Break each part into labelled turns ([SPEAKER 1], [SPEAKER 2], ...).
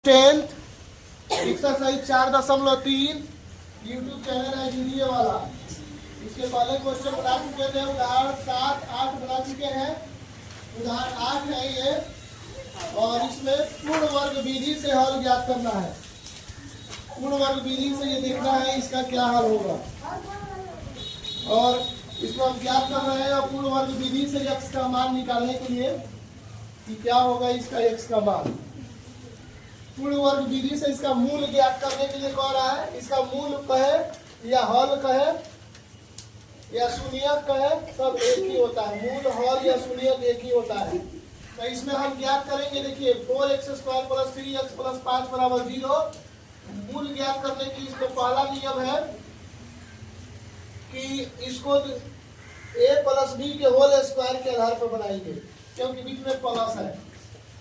[SPEAKER 1] 10th exercise 4.3 YouTube channel है video वाला। इसके पहले क्वेश्चन बना चुके थे, उदाहरण 7, 8 बना चुके हैं। उदाहरण 8 है ये, और इसमें पूर्ण वर्ग विधि से हल ज्ञात करना है। पूर्ण वर्ग विधि से ये देखना है इसका क्या हल होगा, और इसको हम ज्ञात कर रहे हैं पूर्ण वर्ग विधि से x का मान निकालने के लिए कि क्या होगा इसका x का मान। पूर्ण वर्ग विधि से इसका मूल ज्ञात करने के लिए कह रहा है। इसका मूल कहे या हल कहे या शून्यक कहे, सब एक ही होता है। मूल, हल या शून्यक एक ही होता है। तो इसमें हम ज्ञात करेंगे, देखिए 4x² + 3x + 5 = 0। मूल ज्ञात करने के लिए इसमें पहला नियम है कि इसको a + b के होल स्क्वायर के आधार पर बनाएंगे, क्योंकि बीच में प्लस है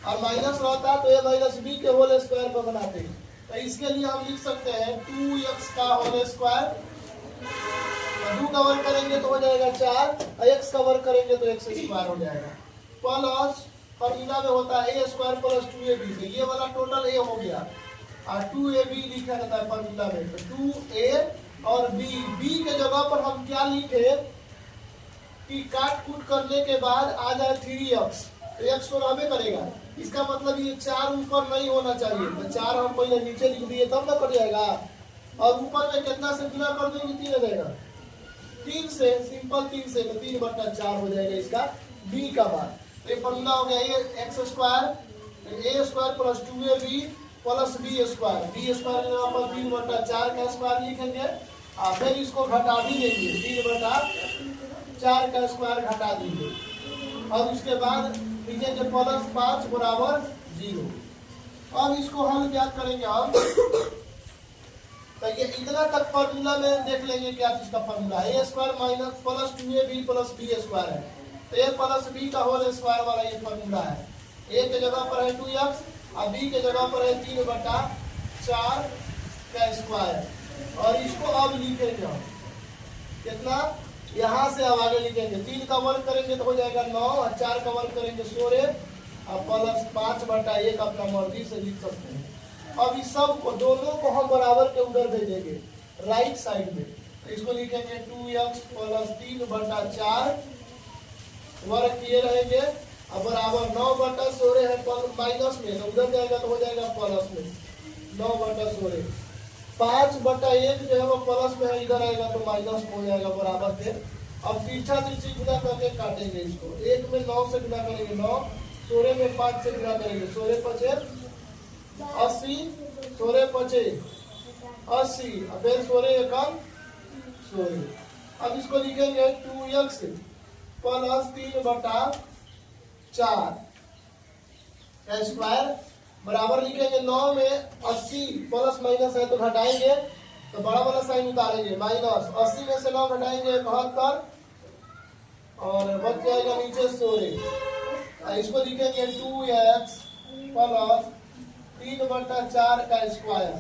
[SPEAKER 1] और माइनस रहता है तो a - b के होल स्क्वायर पर बनाते हैं। तो इसके लिए हम लिख सकते हैं 2x का होल स्क्वायर, 2 का वर्ग करेंगे तो हो जाएगा 4, और x का वर्ग करेंगे तो x स्क्वायर हो जाएगा। प्लस फॉर्मूला में होता है a² + 2ab, तो ये वाला टोटल a हो गया और 2ab लिखा रहता है फॉर्मूला में। तो 2a और b के जगह पर हम क्या लिखे कि काट कूट करने के बाद आ जाए 3x, तो x तो रहबे करेगा। इसका मतलब ये 4 ऊपर नहीं होना चाहिए, तो 4 हम पहले नीचे लिख दिए तब ना कट जाएगा। और ऊपर में कितना से गुना कर देंगे, 3 आ जाएगा, 3 से, सिंपल 3 से, तो 3/4 हो जाएगा इसका b का मान। तो ये फॉर्मूला हो गया ये x² a² + 2ab + b² के जगह पर 3/4 का स्क्वायर लिखेंगे और फिर इसको घटा भी देंगे, 3/4 का स्क्वायर घटा देंगे और उसके बाद लिखेंगे +5 = 0। अब इसको हम ज्ञात करेंगे हम, तो ये इतना तक फॉर्मूला में देख लेंगे क्या चीज का फॉर्मूला है। a² - + 2ab + b² है, तो a + b का होल स्क्वायर वाला ये फॉर्मूला है। a के जगह पर है 2x और b के जगह पर है 3/4 का स्क्वायर, और इसको अब लिखेंगे हम कितना, यहाँ से अब आगे लिखेंगे 3 का वर्ग करेंगे तो हो जाएगा 9 और 4 का वर्ग करेंगे 16 और +5/1 अपना मर्जी से लिख सकते हैं। अब इस सब को दोनों को हम बराबर के उधर भेजेंगे राइट साइड में, तो इसको लिखेंगे 2x + 3/4 वर्ग किए रहेंगे और बराबर 9/16 है माइनस में, तो उधर जाएगा तो हो जाएगा प्लस में 9/16। 5/1 जो है वो प्लस में है, इधर आएगा तो माइनस हो जाएगा बराबर के। अब पीछा तिरछी गुना करके काटेंगे इसको, 1 में 9 से गुना करेंगे 9, 16 में 5 से गुना करेंगे 16 × 5 = 80, 16 × 5 = 80 और फिर 16 × 1 = 16। अब इसको लिखेंगे 2x + 3/4 का स्क्वायर बराबर लिखेंगे 9 में 80 प्लस माइनस है तो घटाएंगे, तो बड़ा वाला साइन उतारेंगे माइनस, 80 में से 9 घटाएंगे 71 और बच जाएगा नीचे 16। इसको लिखेंगे 2x + 3/4 का स्क्वायर,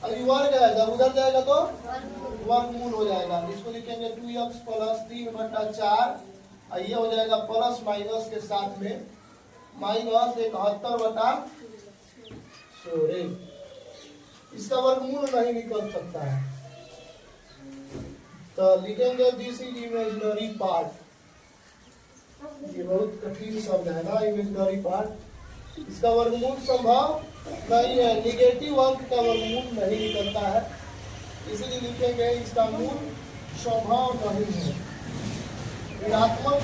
[SPEAKER 1] अभी वर्ग है जब उधर जाएगा तो वर्गमूल हो जाएगा। इसको लिखेंगे 2x + 3/4 और ये हो जाएगा प्लस माइनस के साथ में माइनस 71/16। इसका वर्गमूल नहीं निकल सकता है, तो लिखेंगे दिस इज इमेजिनरी पार्ट। ये बहुत कठिन शब्द है ना, इमेजिनरी पार्ट। इसका वर्गमूल संभव नहीं है, निगेटिव अंक का वर्गमूल नहीं निकलता है, इसीलिए लिखेंगे इसका मूल संभव नहीं है। ऋणात्मक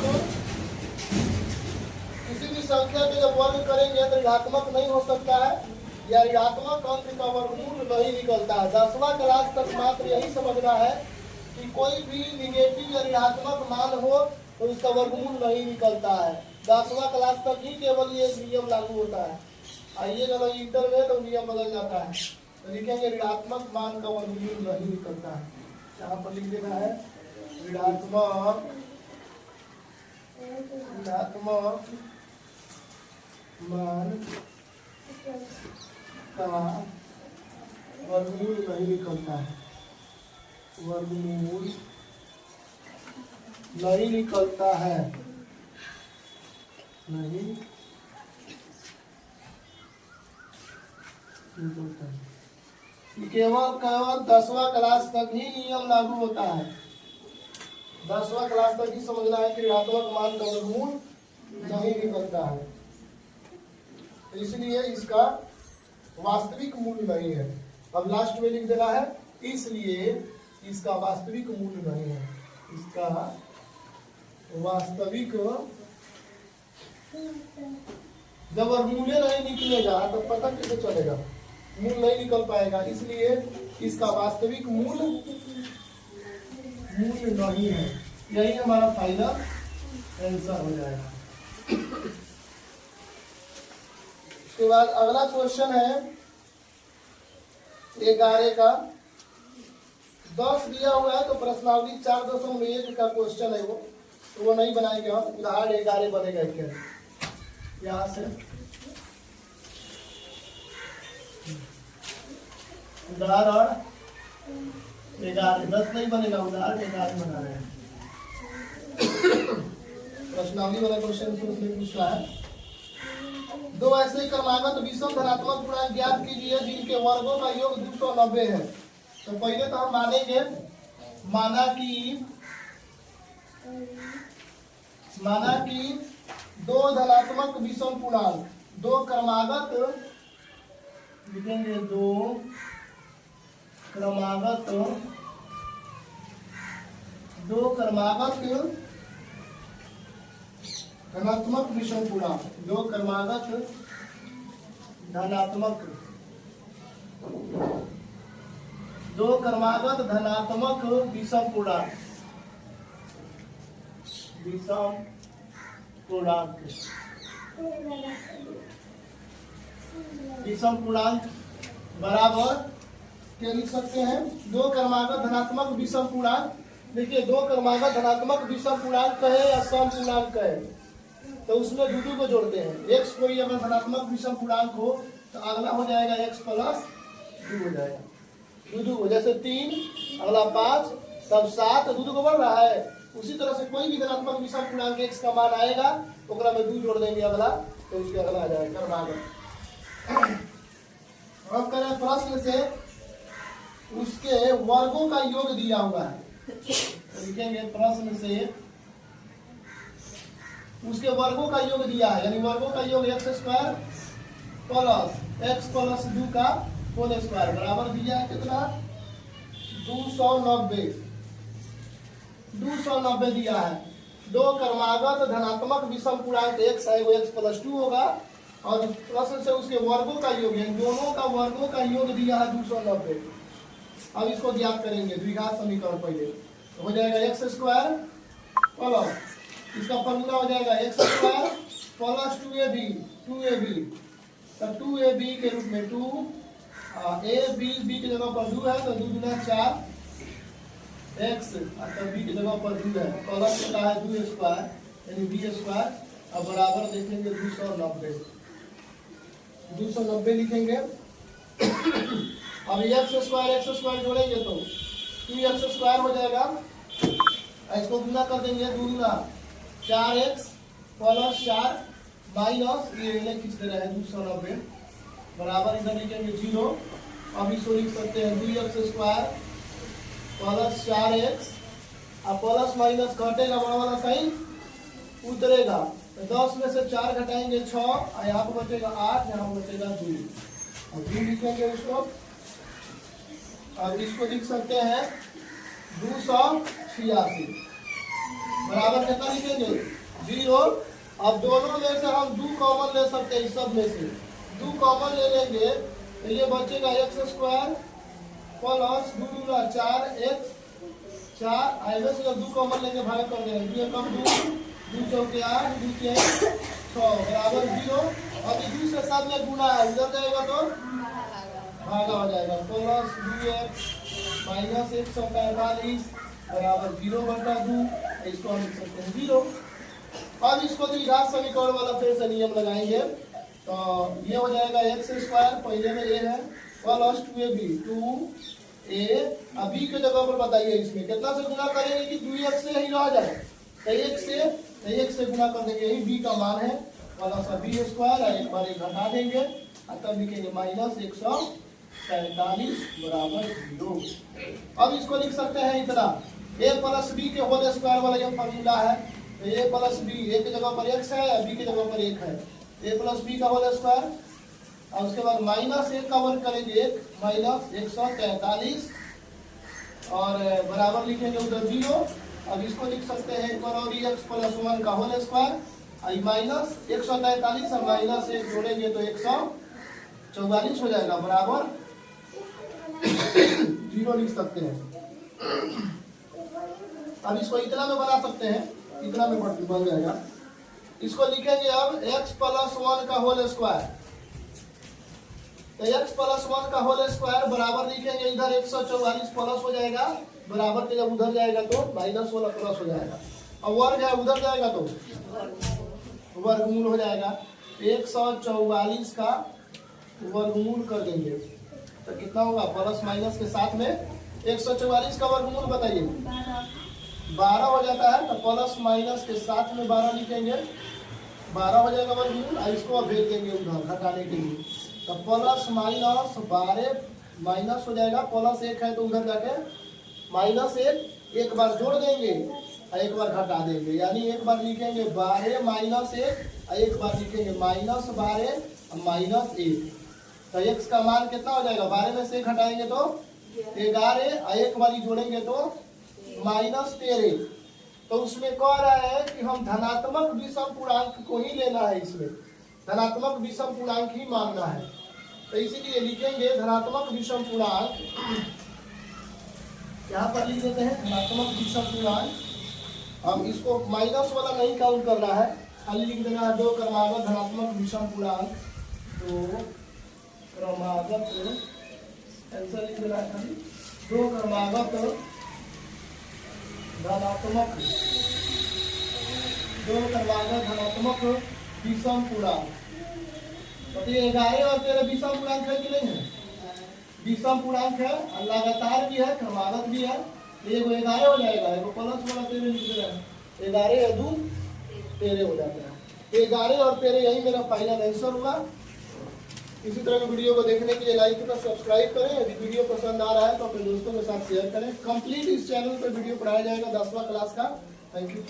[SPEAKER 1] किसी भी संख्या के जब वर्ग करेंगे तो ऋणात्मक नहीं हो सकता है, या ऋणात्मक अंक का वर्गमूल नहीं निकलता है। 10वां क्लास तक मात्र यही समझना है कि कोई भी निगेटिव या ऋणात्मक मान हो तो उसका वर्गमूल नहीं निकलता है। 10वां क्लास तक ही केवल ये नियम लागू होता है, आइए जब इंटर में तो नियम बदल जाता है। तो लिखेंगे ऋणात्मक मान का वर्गमूल नहीं निकलता है। यहाँ पर लिख देना है ऋणात्मक मान का वर्गमूल नहीं निकलता है, वर्गमूल नहीं निकलता है, नहीं केवल केवल 10वां क्लास तक ही नियम लागू होता है। 10वां क्लास तक ही समझना है कि ऋणात्मक मान का वर्गमूल नहीं निकलता है, तो इसलिए इसका वास्तविक मूल्य नहीं है। अब लास्ट में लिख देना है इसलिए इसका वास्तविक मूल्य नहीं है। इसका वास्तविक जब वर्गमूल्य नहीं निकलेगा तो पता कैसे चलेगा, मूल नहीं निकल पाएगा, इसलिए इसका वास्तविक मूल्य नहीं है। यही हमारा फाइनल आंसर हो जाएगा। उसके बाद अगला क्वेश्चन है 11 का 10 दिया हुआ है, तो प्रश्नावली 4.1 का क्वेश्चन है वो, तो वो नहीं बनाएंगे हम। उदाहरण 11 बनेगा क्या यहाँ से, उदाहरण 11 10 नहीं बनेगा, उदाहरण 11 बना रहे हैं। प्रश्नावली वाला क्वेश्चन उसने पूछा है, दो ऐसे क्रमागत विषम धनात्मक पूर्णांक ज्ञात कीजिए जिनके वर्गों का योग 290 है। तो पहले तो हम मानेंगे, माना कि दो धनात्मक विषम पूर्णांक, दो क्रमागत लिखेंगे, दो क्रमागत धनात्मक विषम पूर्णांक, दो क्रमागत धनात्मक विषम पूर्णांक, विषम पूर्णांक बराबर क्या लिख सकते हैं, दो क्रमागत धनात्मक विषम पूर्णांक। देखिए दो क्रमागत धनात्मक विषम पूर्णांक कहे या सम पूर्णांक कहे, तो उसमें दूधू को जोड़ते हैं। x कोई अगर धनात्मक विषम पूर्णांक हो तो अगला हो जाएगा x प्लस 2 हो जाएगा, दूधू को, जैसे 3 अगला 5 तब 7, दूधू को बढ़ रहा है। उसी तरह से कोई भी धनात्मक विषम पूर्णांक x का मान आएगा ओकरा में 2 जोड़ देंगे अगला, तो उसके अगला आ जाएगा क्रमागत। अब करें प्रश्न से उसके वर्गों का योग दिया हुआ है, लिखेंगे प्रश्न से उसके वर्गों का योग दिया है, यानी वर्गों का योग x² प्लस x प्लस 2 का होल स्क्वायर बराबर दिया है कितना, 290 दिया है। दो क्रमागत धनात्मक विषम पूर्णांक x है वो x प्लस 2 होगा, और प्रश्न से उसके वर्गों का योग, यानी दोनों का वर्गों का योग दिया है 290। अब इसको ज्ञात करेंगे द्विघात समीकरण, पहले तो हो जाएगा x² प्लस, इसका फॉर्मूला हो जाएगा x² प्लस 2ab, तब 2ab के रूप में 2, a b की जगह पर 2 है तो 2 गुना 4 x, तब b की जगह पर 2 है, प्लस होता है 2 स्क्वायर यानी b स्क्वायर। अब बराबर देखेंगे 290 लिखेंगे। अब x² जोड़ेंगे तो 2x² हो जाएगा, इसको गुना कर देंगे, 2 गुना 4x प्लस 4 माइनस ये खींच दे रहे हैं 290 बराबर, इधर लिखेंगे 0। अब इसको लिख सकते हैं 2x² प्लस 4x, अब प्लस माइनस घटेगा, बड़ा वाला साइन उतरेगा, तो 10 में से 4 घटाएंगे 6, और यहाँ पर बचेगा 8, यहाँ पर बचेगा 2, और 2 लिखेंगे उसको। अब इसको लिख सकते हैं 286 बराबर कितना लिखेंगे 0। अब दोनों में से हम 2 कॉमन ले सकते हैं, इस सब में से 2 कॉमन ले लेंगे तो ये बचेगा x² प्लस 2 गुना 4x, 4 आइए से 2 कॉमन लेके भाग कर देंगे, 2 कम 2 चौके 8, 2 के 6 बराबर 0। अब 2 से 7 में गुना है, उधर जाएगा तो भागा हो जाएगा, प्लस 2x माइनस 145 बराबर 0/2, इसको हम लिख सकते हैं 0। अब इसको द्विघात समीकरण वाला फिर से नियम लगाएंगे, तो ये हो जाएगा x², पहले में a है, प्लस 2ab, 2a, अब b के जगह पर बताइए इसमें कितना से गुना करेंगे कि 2x से ही रह जाए, तो 1 से गुना कर देंगे, यही b का मान है, प्लस b² एक बार घटा देंगे, और तब लिखेंगे माइनस 143 बराबर 0। अब इसको लिख सकते हैं इतना, a प्लस बी के होल स्क्वायर वाला ये फॉर्मूला है। तो a प्लस बी, a की जगह पर x है, b की जगह पर 1 है, a प्लस बी का होल स्क्वायर, और उसके बाद माइनस 1 का वर्ग करेंगे 1 माइनस 143 और बराबर लिखेंगे उधर 0। अब इसको लिख सकते हैं एक बार और x प्लस 1 का होल स्क्वायर, आई माइनस 143 और माइनस 1 जोड़ेंगे तो 144 हो जाएगा बराबर 0 लिख सकते हैं। अब इसको इतना में बना सकते हैं, इतना में बन जाएगा। इसको लिखेंगे अब x प्लस 1 का होल स्क्वायर, तो x प्लस 1 का होल स्क्वायर बराबर लिखेंगे इधर 144 प्लस हो जाएगा, बराबर के जब उधर जाएगा तो माइनस वाला प्लस हो जाएगा, और वर्ग है उधर जाएगा तो वर्गमूल हो जाएगा। 144 का वर्गमूल कर देंगे तो कितना होगा, प्लस माइनस के साथ में 144 का वर्गमूल बताइए 12 हो जाता है, तो प्लस माइनस के साथ में 12 लिखेंगे, 12 हो जाएगा वर्गमूल। और इसको अब भेज देंगे उधर घटाने के लिए, तो प्लस माइनस 12 माइनस हो जाएगा, प्लस 1 है तो उधर जाके माइनस 1 एक बार जोड़ देंगे और एक बार घटा देंगे, यानी एक बार लिखेंगे 12 माइनस 1 और एक बार लिखेंगे माइनस 12 और माइनस 1। तो x का मान कितना हो जाएगा, 12 में से 1 घटाएंगे तो 11 और एक बार जोड़ेंगे तो माइनस 13। तो उसमें कह रहा है कि हम धनात्मक विषम पूर्णांक को ही लेना है, इसमें धनात्मक विषम पूर्णांक ही मानना है। तो इसीलिए लिखेंगे धनात्मक विषम पूर्णांक, यहाँ पर लिख देते हैं धनात्मक विषम पूर्णांक। हम इसको माइनस वाला नहीं काउंट करना है, खाली लिख देना है 2 क्रमागत धनात्मक विषम पूर्णांक, 2 क्रमागत आंसर लिख देना है खाली 2 क्रमागत धनात्मक, 2 क्रमागत धनात्मक विषम पूर्णांक। तो ये 11 और 13 विषम पूर्णांक है कि नहीं है, विषम पूर्णांक है, लगातार भी है, क्रमागत भी है। एक 11 हो जाएगा, एक प्लस वाला 13 लिख दे रहा है, 11 और 2 13 हो जाता है। 11 और 13 यही मेरा फाइनल आंसर हुआ। इसी तरह की वीडियो को देखने के लिए लाइक तथा सब्सक्राइब करें। यदि वीडियो पसंद आ रहा है तो अपने दोस्तों के साथ शेयर करें। कंप्लीट इस चैनल पर वीडियो पढ़ाया जाएगा 10वां क्लास का। Thank you.